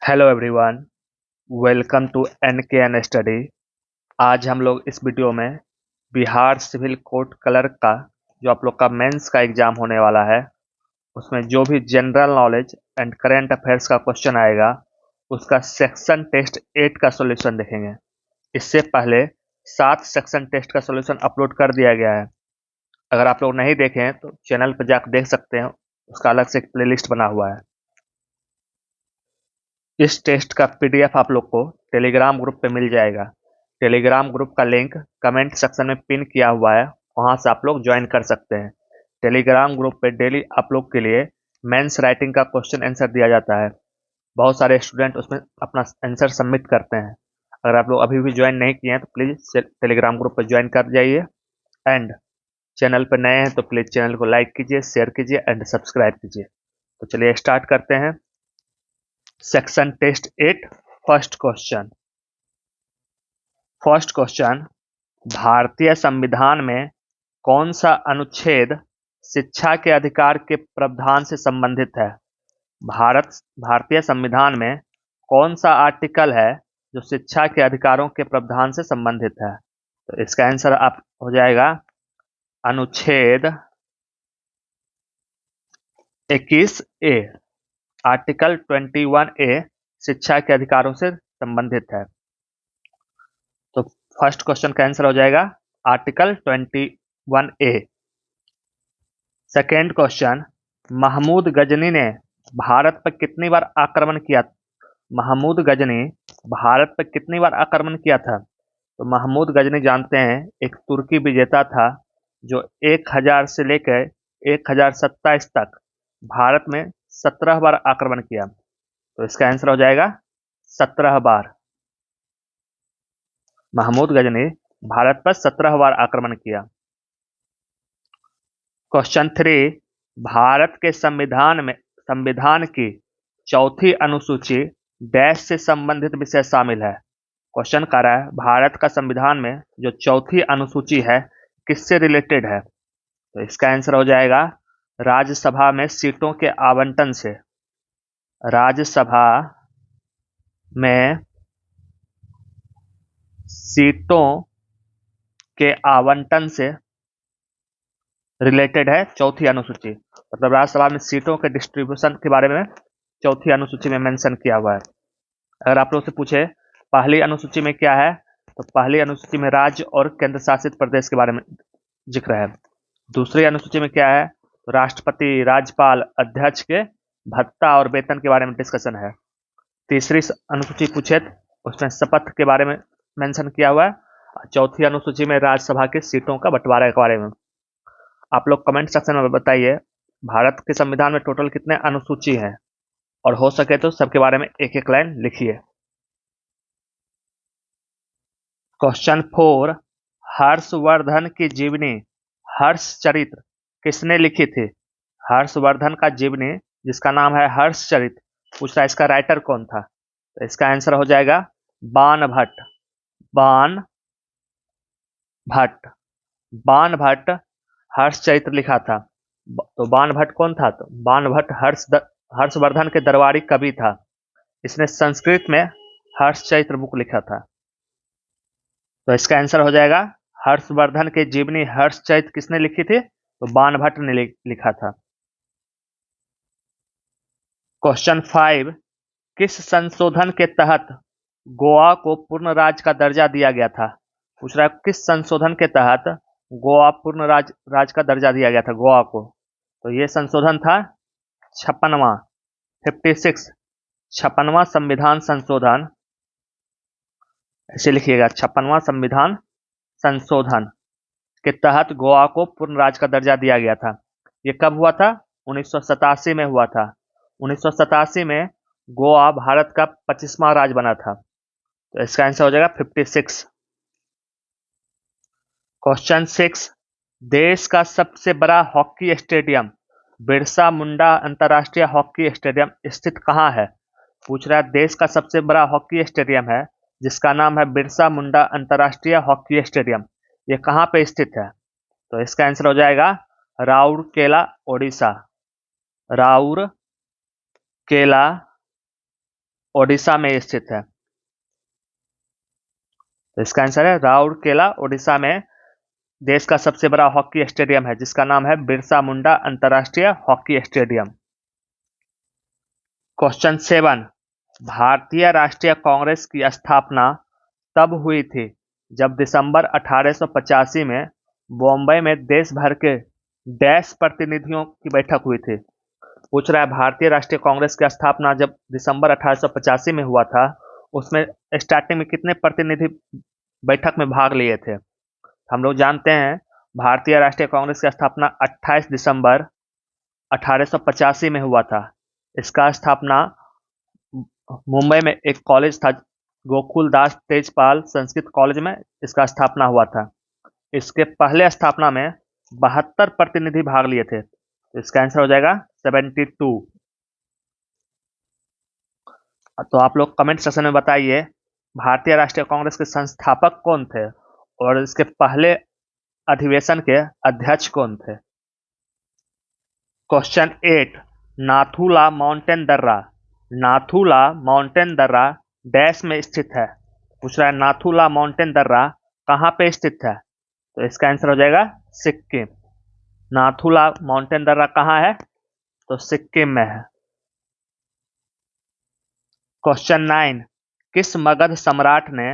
Hello everyone, welcome to an study. आज हम लोग इस वीडियो में बिहार सिविल कोड क्लर्क का जो आप लोग का मेंस का एग्जाम होने वाला है, उसमें जो भी general knowledge and current affairs का क्वेश्चन आएगा, उसका सेक्शन टेस्ट 8 का सॉल्यूशन देखेंगे। इससे पहले 7 सेक्शन टेस्ट का सॉल्यूशन अपलोड कर दिया गया है। अगर आप लोग नहीं देखे हैं तो चैनल पर जाकर देख सकते हैं, उसका अलग से एक प्लेलिस्ट बना हुआ है। इस टेस्ट का पीडीएफ आप लोग को टेलीग्राम ग्रुप पे मिल जाएगा। टेलीग्राम ग्रुप का लिंक कमेंट सेक्शन में पिन किया हुआ है, वहां से आप लोग ज्वाइन कर सकते हैं। टेलीग्राम ग्रुप पे डेली आप लोग के लिए मेंस राइटिंग का क्वेश्चन आंसर दिया जाता है। बहुत सारे स्टूडेंट उसमें अपना आंसर सबमिट करते हैं। अगर आप लोग अभी भी ज्वाइन नहीं किए हैं तो प्लीज़ टेलीग्राम ग्रुप पर ज्वाइन कर जाइए। एंड चैनल पर नए हैं तो प्लीज़ चैनल को लाइक कीजिए, शेयर कीजिए एंड सब्सक्राइब कीजिए। तो चलिए स्टार्ट करते हैं। Section test 8 first question. भारतीय संविधान में कौन सा अनुच्छेद शिक्षा के अधिकार के प्रावधान से संबंधित है? भारतीय संविधान में कौन सा आर्टिकल है जो शिक्षा के अधिकारों के प्रावधान से संबंधित है? तो इसका आंसर आप हो जाएगा अनुच्छेद 21A। आर्टिकल 21A शिक्षा के अधिकारों से संबंधित है। तो फर्स्ट क्वेश्चन का आंसर हो जाएगा article 21A। Second question, Mahmud Ghazni ने भारत पर कितनी बार आक्रमण किया? महमूद गजनी भारत पर कितनी बार आक्रमण किया था? तो महमूद गजनी जानते हैं एक तुर्की विजेता था जो 1000 से लेकर 1027 तक भारत में 17 बार आक्रमण किया। तो इसका आंसर हो जाएगा 17 बार। महमूद गजनी भारत पर 17 बार आक्रमण किया। क्वेश्चन 3, भारत के संविधान की चौथी अनुसूची डैश से संबंधित विषय शामिल है। क्वेश्चन कर रहा है भारत का संविधान में जो चौथी अनुसूची है किससे रिलेटेड है? तो इसका आंसर हो जाएगा राज्यसभा में सीटों के आवंटन से। राज्यसभा में सीटों के आवंटन से रिलेटेड है चौथी अनुसूची। मतलब राज्यसभा में सीटों के डिस्ट्रीब्यूशन के बारे में चौथी अनुसूची में मेंशन किया हुआ है। अगर आप लोग से पूछे पहली अनुसूची में क्या है, तो पहली अनुसूची में राज्य और केंद्र शासित प्रदेश के बारे में जिक्र है। दूसरी अनुसूची में क्या है, तो राष्ट्रपति, राज्यपाल, अध्यक्ष के भत्ता और वेतन के बारे में डिस्कशन है। तीसरी अनुसूची पूछे तो उसमें शपथ के बारे में मेंशन किया हुआ है। चौथी अनुसूची में राज्यसभा की सीटों का बंटवारे के बारे में। आप लोग कमेंट सेक्शन में बताइए भारत के संविधान में टोटल कितने अनुसूची हैं, और हो सके तो सबके बारे में एक एक लाइन लिखिए। क्वेश्चन 4, हर्षवर्धन की जीवनी हर्षचरित्र किसने लिखी थी? हर्षवर्धन का जीवनी जिसका नाम है हर्षचरित्र, पूछ रहा है इसका राइटर कौन था? तो इसका आंसर हो जाएगा बाणभट्ट। बाणभट्ट हर्षचरित्र लिखा था। तो बाणभट्ट कौन था? तो बाणभट्ट हर्षवर्धन के दरबारी कवि था। इसने संस्कृत में हर्षचरित्र बुक लिखा था। तो इसका आंसर हो जाएगा हर्षवर्धन के जीवनी हर्षचरित्र किसने लिखी थी? तो बाणभट्ट ने लिखा था। क्वेश्चन 5, किस संशोधन के तहत गोवा को पूर्ण राज्य का दर्जा दिया गया था? पूछ रहा है किस संशोधन के तहत गोवा पूर्ण राज्य का दर्जा दिया गया था गोवा को? तो ये संशोधन था 56वां संविधान संशोधन। ऐसे लिखिएगा 56वां संविधान संशोधन के तहत गोवा को पूर्ण राज्य का दर्जा दिया गया था। ये कब हुआ था? 1987 में हुआ था। 1987 में गोवा भारत का 25वां राज्य बना था। तो इसका आंसर हो जाएगा 56। क्वेश्चन 6, देश का सबसे बड़ा हॉकी स्टेडियम बिरसा मुंडा अंतर्राष्ट्रीय हॉकी स्टेडियम स्थित कहाँ है? पूछ रहा है देश का सबसे बड़ा हॉकी स्टेडियम है जिसका नाम है बिरसा मुंडा अंतर्राष्ट्रीय हॉकी स्टेडियम, ये कहाँ पे स्थित है? तो इसका आंसर हो जाएगा राउरकेला, ओडिशा। राउरकेला, ओडिशा में स्थित है। तो इसका आंसर है राउरकेला, ओडिशा में देश का सबसे बड़ा हॉकी स्टेडियम है, जिसका नाम है बिरसा मुंडा अंतर्राष्ट्रीय हॉकी स्टेडियम। क्वेश्चन 7, भारतीय राष्ट्रीय कांग्रेस की स्थापना तब हुई थी जब दिसंबर 1885 में बॉम्बे में देश भर के डैश प्रतिनिधियों की बैठक हुई थी। पूछ रहा है भारतीय राष्ट्रीय कांग्रेस की स्थापना जब दिसंबर 1885 में हुआ था, उसमें स्टार्टिंग में कितने प्रतिनिधि बैठक में भाग लिए थे। हम लोग जानते हैं भारतीय राष्ट्रीय कांग्रेस की स्थापना 28 दिसंबर 1885 में हुआ था। इसका स्थापना मुंबई में एक कॉलेज था, गोकुल दास तेजपाल संस्कृत कॉलेज में इसका स्थापना हुआ था। इसके पहले स्थापना में 72 प्रतिनिधि भाग लिए थे। तो इसका आंसर हो जाएगा 72। तो आप लोग कमेंट सेक्शन में बताइए भारतीय राष्ट्रीय कांग्रेस के संस्थापक कौन थे और इसके पहले अधिवेशन के अध्यक्ष कौन थे। क्वेश्चन 8, नाथुला माउंटेन दर्रा, नाथुला माउंटेन दर्रा डैश में स्थित है। पूछ रहा है नाथुला माउंटेन दर्रा कहाँ पे स्थित है। तो इसका आंसर हो जाएगा सिक्किम। नाथुला माउंटेन दर्रा कहाँ है, तो सिक्किम में है। क्वेश्चन 9, किस मगध सम्राट ने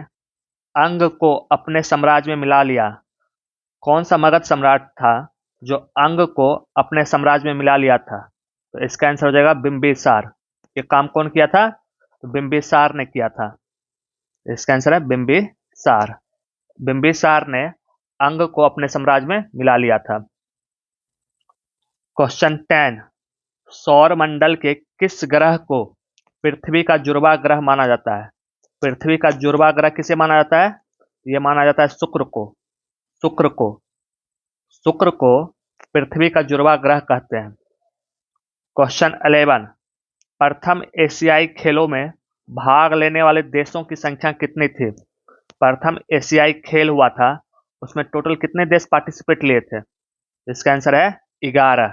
अंग को अपने साम्राज्य में मिला लिया। कौन सा मगध सम्राट था जो अंग को अपने साम्राज्य में मिला लिया था। तो इसका आंसर हो जाएगा बिंबिसार। ये काम कौन किया था, तो बिंबिसार ने किया था। इसका आंसर है बिंबिसार। बिंबिसार ने अंग को अपने साम्राज्य में मिला लिया था। क्वेश्चन 10, सौर मंडल के किस ग्रह को पृथ्वी का जुड़वा ग्रह माना जाता है। पृथ्वी का जुड़वा ग्रह किसे माना जाता है, यह माना जाता है शुक्र को। शुक्र को पृथ्वी का जुड़वा ग्रह कहते हैं। क्वेश्चन 11, प्रथम एशियाई खेलों में भाग लेने वाले देशों की संख्या कितनी थी। प्रथम एशियाई खेल हुआ था, उसमें टोटल कितने देश पार्टिसिपेट लिए थे। इसका आंसर है 11।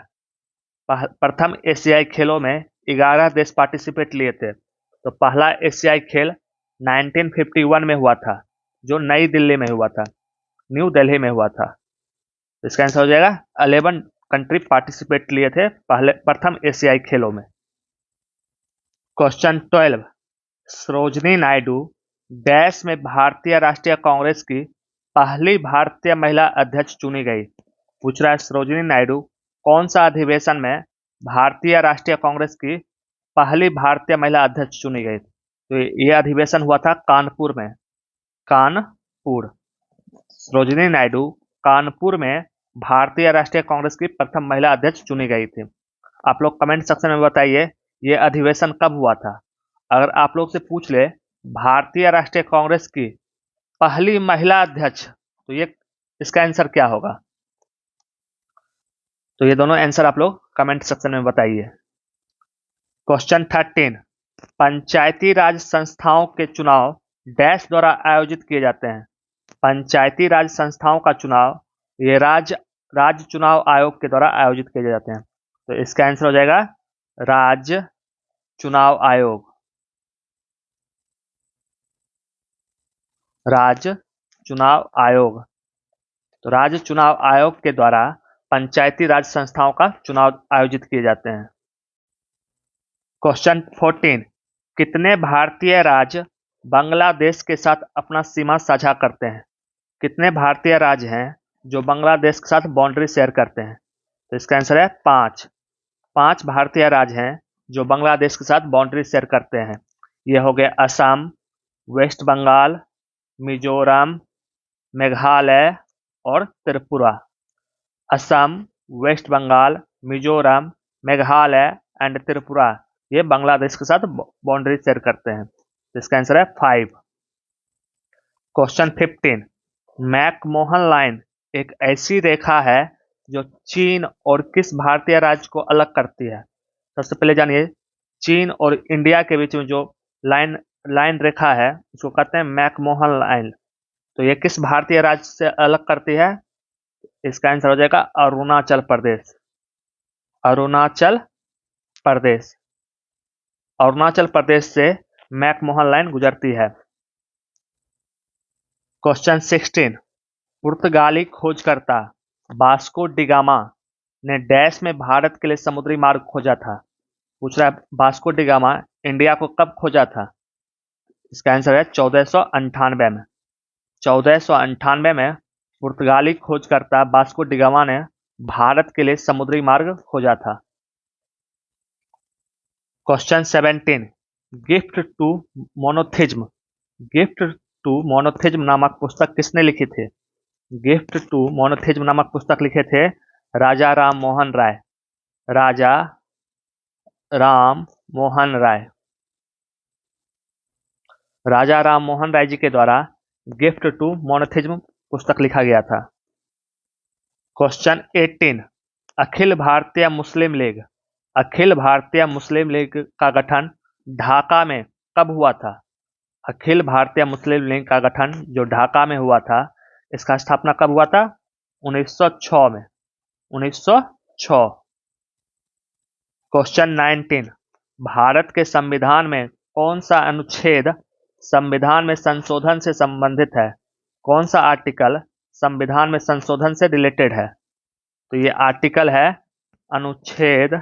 प्रथम एशियाई खेलों में 11 देश पार्टिसिपेट लिए थे। तो पहला एशियाई खेल 1951 में हुआ था, जो नई दिल्ली में हुआ था, न्यू दिल्ली में हुआ था। इसका आंसर हो जाएगा 11 कंट्री पार्टिसिपेट लिए थे पहले प्रथम एशियाई खेलों में। क्वेश्चन 12, सरोजनी नायडू डैश में भारतीय राष्ट्रीय कांग्रेस की पहली भारतीय महिला अध्यक्ष चुनी गई। पूछ रहा है सरोजनी नायडू कौन सा अधिवेशन में भारतीय राष्ट्रीय कांग्रेस की पहली भारतीय महिला अध्यक्ष चुनी गई। तो यह अधिवेशन हुआ था कानपुर में। कानपुर, सरोजनी नायडू कानपुर में भारतीय राष्ट्रीय कांग्रेस की प्रथम महिला अध्यक्ष चुनी गई थी। आप लोग कमेंट सेक्शन में बताइए ये अधिवेशन कब हुआ था। अगर आप लोग से पूछ ले भारतीय राष्ट्रीय कांग्रेस की पहली महिला अध्यक्ष, तो ये इसका आंसर क्या होगा। तो ये दोनों आंसर आप लोग कमेंट सेक्शन में बताइए। क्वेश्चन 13, पंचायती राज संस्थाओं के चुनाव डैश द्वारा आयोजित किए जाते हैं। पंचायती राज संस्थाओं का चुनाव ये राज्य चुनाव आयोग के द्वारा आयोजित किए जाते हैं। तो इसका आंसर हो जाएगा राज्य चुनाव आयोग। राज्य चुनाव आयोग। तो राज्य चुनाव आयोग के द्वारा पंचायती राज संस्थाओं का चुनाव आयोजित किए जाते हैं। क्वेश्चन 14, कितने भारतीय राज्य बांग्लादेश के साथ अपना सीमा साझा करते हैं। कितने भारतीय राज्य हैं जो बांग्लादेश के साथ बाउंड्री शेयर करते हैं। तो इसका आंसर है 5। 5 भारतीय राज्य हैं जो बांग्लादेश के साथ बाउंड्री शेयर करते हैं। ये हो गए असम, वेस्ट बंगाल, मिजोरम, मेघालय और त्रिपुरा। असम, वेस्ट बंगाल, मिजोरम, मेघालय एंड त्रिपुरा ये बांग्लादेश के साथ बाउंड्री शेयर करते हैं। इसका आंसर है 5। क्वेश्चन 15, मैकमोहन लाइन एक ऐसी रेखा है जो चीन और किस भारतीय राज्य को अलग करती है। सबसे पहले जानिए चीन और इंडिया के बीच में जो लाइन रेखा है उसको कहते हैं मैकमोहन लाइन। तो ये किस भारतीय राज्य से अलग करती है। इसका आंसर हो जाएगा अरुणाचल प्रदेश। अरुणाचल प्रदेश। अरुणाचल प्रदेश से मैकमोहन लाइन गुजरती है। क्वेश्चन 16, पुर्तगाली खोजकर्ता वास्को डी गामा ने डैश में भारत के लिए समुद्री मार्ग खोजा था। पूछ रहा है वास्को डी गामा इंडिया को कब खोजा था। इसका आंसर है 1498 में। 1498 में पुर्तगाली खोजकर्ता वास्को डी गामा ने भारत के लिए समुद्री मार्ग खोजा था। Question 17, gift to monotheism. Gift to monotheism नामक पुस्तक किसने लिखी थी। गिफ्ट टू मोनोथिज्म नामक पुस्तक लिखे थे राजा राम मोहन राय। राजा राम मोहन राय। राजा राम मोहन राय जी के द्वारा गिफ्ट टू मोनोथिज्म पुस्तक लिखा गया था। क्वेश्चन 18, अखिल भारतीय मुस्लिम लीग। अखिल भारतीय मुस्लिम लीग का गठन ढाका में कब हुआ था। अखिल भारतीय मुस्लिम लीग का गठन जो ढाका में हुआ था, इसका स्थापना कब हुआ था। 1906 में। 1906। क्वेश्चन 19, भारत के संविधान में कौन सा अनुच्छेद संविधान में संशोधन से संबंधित है। कौन सा आर्टिकल संविधान में संशोधन से रिलेटेड है। तो ये आर्टिकल है अनुच्छेद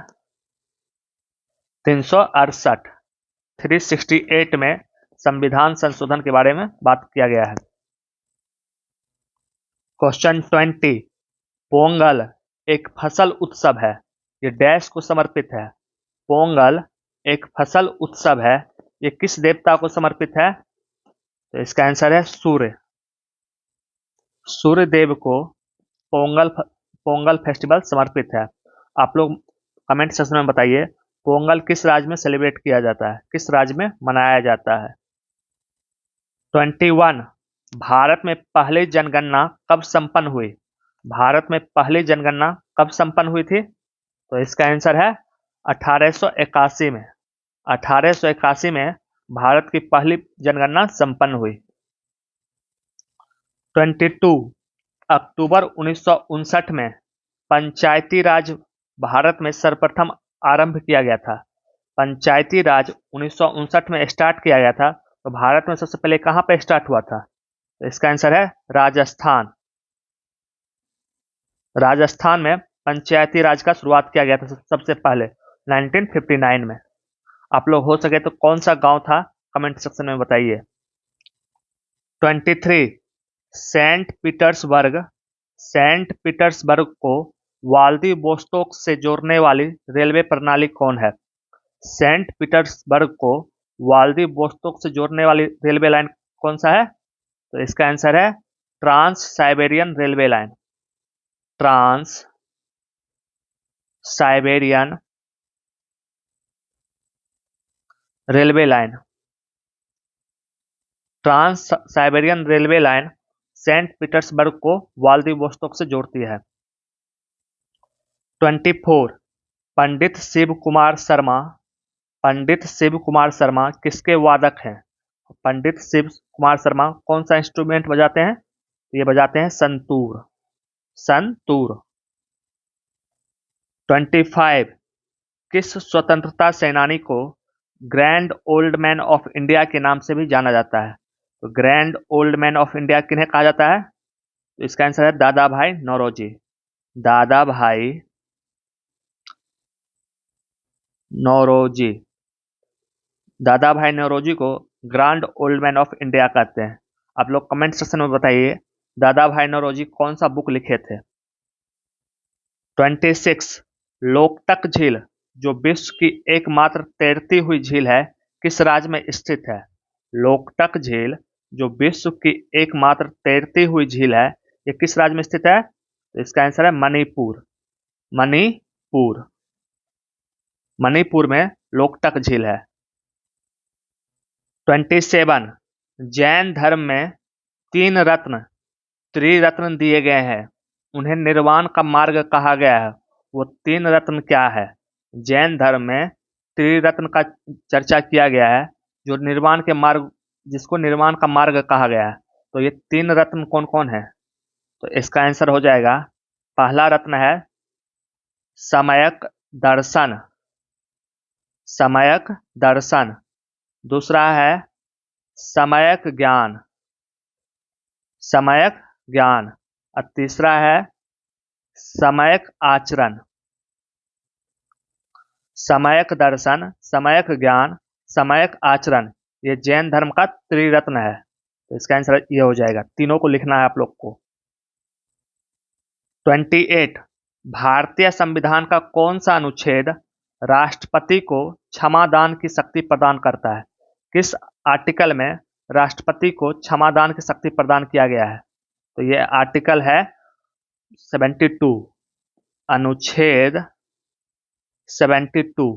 368। 368 में संविधान संशोधन के बारे में बात किया गया है। क्वेश्चन 20, पोंगल एक फसल उत्सव है, ये डैश को समर्पित है। पोंगल एक फसल उत्सव है, ये किस देवता को समर्पित है। तो इसका आंसर है सूर्य। सूर्य देव को पोंगल फेस्टिवल समर्पित है। आप लोग कमेंट सेक्शन में बताइए पोंगल किस राज्य में सेलिब्रेट किया जाता है, किस राज्य में मनाया जाता है। 21, भारत में पहली जनगणना कब संपन्न हुई। भारत में पहली जनगणना कब संपन्न हुई थी। तो इसका आंसर है 1881 में। 1881 में भारत की पहली जनगणना संपन्न हुई। 22, अक्टूबर 1959 में पंचायती राज भारत में सर्वप्रथम आरंभ किया गया था। पंचायती राज 1959 में स्टार्ट किया गया था, तो भारत में सबसे पहले कहां पे स्टार्ट हुआ था। तो इसका आंसर है राजस्थान। राजस्थान में पंचायती राज का शुरुआत किया गया था सबसे पहले 1959 में। आप लोग हो सके तो कौन सा गांव था कमेंट सेक्शन में बताइए। 23, सेंट पीटर्सबर्ग को व्लादिवोस्तोक से जोड़ने वाली रेलवे प्रणाली कौन है। सेंट पीटर्सबर्ग को व्लादिवोस्तोक से जोड़ने वाली रेलवे लाइन कौन सा है। तो इसका आंसर है trans Siberian railway line. Trans Siberian railway line. Trans Siberian railway line Saint Petersburg को व्लादिवोस्तोक से जोड़ती है। 24, पंडित शिव कुमार शर्मा किसके वादक हैं। पंडित शिव कुमार शर्मा कौन सा इंस्ट्रूमेंट बजाते हैं। ये बजाते हैं संतूर। 25, किस स्वतंत्रता सेनानी को grand old man of India के नाम से भी जाना जाता है। तो grand old man of India किन्हें कहा जाता है। तो इसका आंसर है दादा भाई नौरोजी। दादा भाई नौरोजी। दादा भाई नौरोजी को grand old man of India कहते हैं। आप लोग कमेंट सेक्शन में बताइए दादा भाई नौरोजी कौन सा बुक लिखे थे। 26, लोकटक झील जो विश्व की एकमात्र तैरती हुई झील है किस राज्य में स्थित है। लोकटक झील जो विश्व की एकमात्र तैरती हुई झील है, ये किस राज्य में स्थित है। तो इसका आंसर है मणिपुर। मणिपुर में लोकटक झील है। 27, जैन धर्म में 3 रत्न त्रिरत्न दिए गए हैं, उन्हें निर्वाण का मार्ग कहा गया है। वो 3 रत्न क्या है। जैन धर्म में त्रिरत्न का चर्चा किया गया है जो निर्वाण के मार्ग, जिसको निर्वाण का मार्ग कहा गया है। तो ये 3 रत्न कौन कौन है। तो इसका आंसर हो जाएगा, पहला रत्न है सम्यक दर्शन। सम्यक दर्शन। दूसरा है समयक ज्ञान, समयक ज्ञान, और तीसरा है समयक आचरण। समयक दर्शन, समयक ज्ञान, समयक आचरण, ये जैन धर्म का त्रिरत्न है। तो इसका आंसर ये हो जाएगा, तीनों को लिखना है आप लोग को। 28 भारतीय संविधान का कौन सा अनुच्छेद राष्ट्रपति को क्षमादान की शक्ति प्रदान करता है? किस आर्टिकल में राष्ट्रपति को क्षमादान की शक्ति प्रदान किया गया है? तो ये आर्टिकल है 72, अनुच्छेद 72।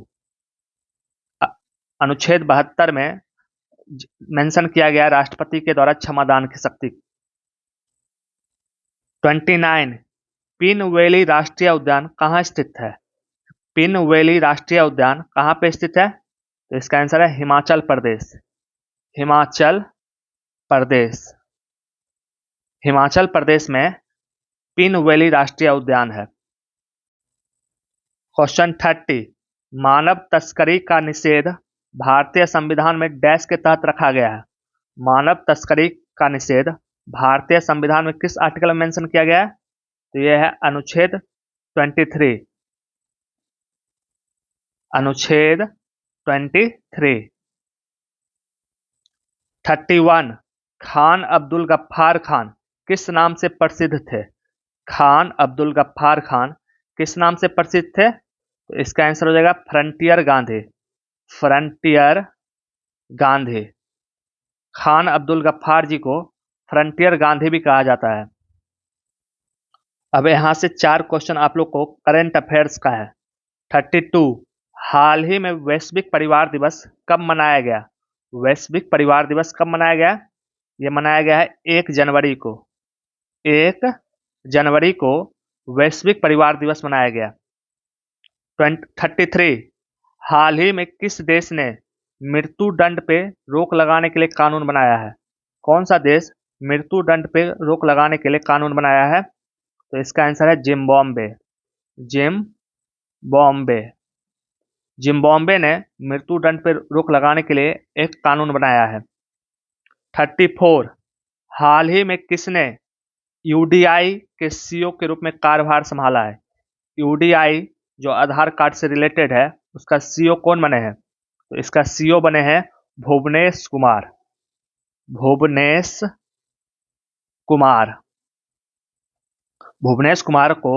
अनुच्छेद 72 में मेंशन किया गया राष्ट्रपति के द्वारा क्षमादान की शक्ति। 29 पिन वैली राष्ट्रीय उद्यान कहाँ स्थित है? पिन वैली राष्ट्रीय उद्यान कहाँ पे स्थित है? तो इसका आंसर है हिमाचल प्रदेश। हिमाचल प्रदेश, हिमाचल प्रदेश में पिन वैली राष्ट्रीय उद्यान है। क्वेश्चन 30 मानव तस्करी का निषेध भारतीय संविधान में डैश के तहत रखा गया है? मानव तस्करी का निषेध भारतीय संविधान में किस आर्टिकल में मेंशन किया गया है? तो यह है अनुच्छेद 23, अनुच्छेद 23। 31 खान अब्दुल गफ्फार खान किस नाम से प्रसिद्ध थे? खान अब्दुल गफ्फार खान किस नाम से प्रसिद्ध थे? तो इसका आंसर हो जाएगा फ्रंटियर गांधी। फ्रंटियर गांधी, खान अब्दुल गफ्फार जी को फ्रंटियर गांधी भी कहा जाता है। अब यहां से 4 क्वेश्चन आप लोग को करंट अफेयर्स का है। 32 हाल ही में वैश्विक परिवार दिवस कब मनाया गया? वैश्विक परिवार दिवस कब मनाया गया? ये मनाया गया है 1 जनवरी को। 1 जनवरी को वैश्विक परिवार दिवस मनाया गया। 33 हाल ही में किस देश ने मृत्यु दंड पे रोक लगाने के लिए कानून बनाया है? कौन सा देश मृत्यु दंड पे रोक लगाने के लिए कानून बनाया है? तो इसका आंसर है जिम्बाब्वे। जिम्बाब्वे, जिम्बाब्वे ने मृत्यु दंड पर रोक लगाने के लिए एक कानून बनाया है। 34 हाल ही में किसने यूडीआई के सीईओ के रूप में कार्यभार संभाला है? यूडीआई जो आधार कार्ड से रिलेटेड है, उसका सीईओ कौन बने हैं? तो इसका सीईओ बने हैं भुवनेश कुमार। भुवनेश कुमार, भुवनेश कुमार को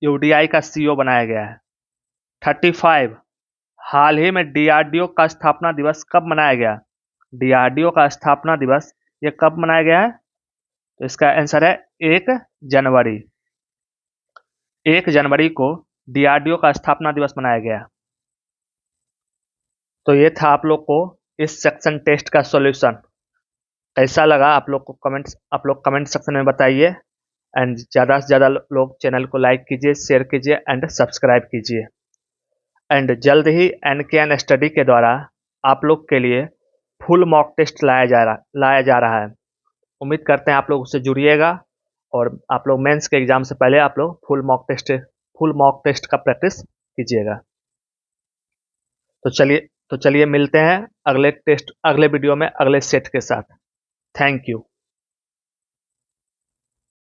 यूडीआई का सीईओ बनाया गया है। 35 हाल ही में डीआरडीओ का स्थापना दिवस कब मनाया गया? डीआरडीओ का स्थापना दिवस ये कब मनाया गया है? तो इसका आंसर है 1 जनवरी। 1 जनवरी को डीआरडीओ का स्थापना दिवस मनाया गया। तो ये था आप लोग को इस सेक्शन टेस्ट का सॉल्यूशन। कैसा लगा आप लोग कमेंट सेक्शन में बताइए। एंड ज़्यादा से ज़्यादा लोग चैनल को लाइक कीजिए, शेयर कीजिए एंड सब्सक्राइब कीजिए। एंड जल्द ही एनकेएन स्टडी के द्वारा आप लोग के लिए फुल मॉक टेस्ट लाया जा रहा है। उम्मीद करते हैं आप लोग उससे जुड़िएगा और आप लोग मेंस के एग्ज़ाम से पहले आप लोग फुल मॉक टेस्ट का प्रैक्टिस कीजिएगा। तो चलिए मिलते हैं अगले वीडियो में अगले सेट के साथ। Thank you.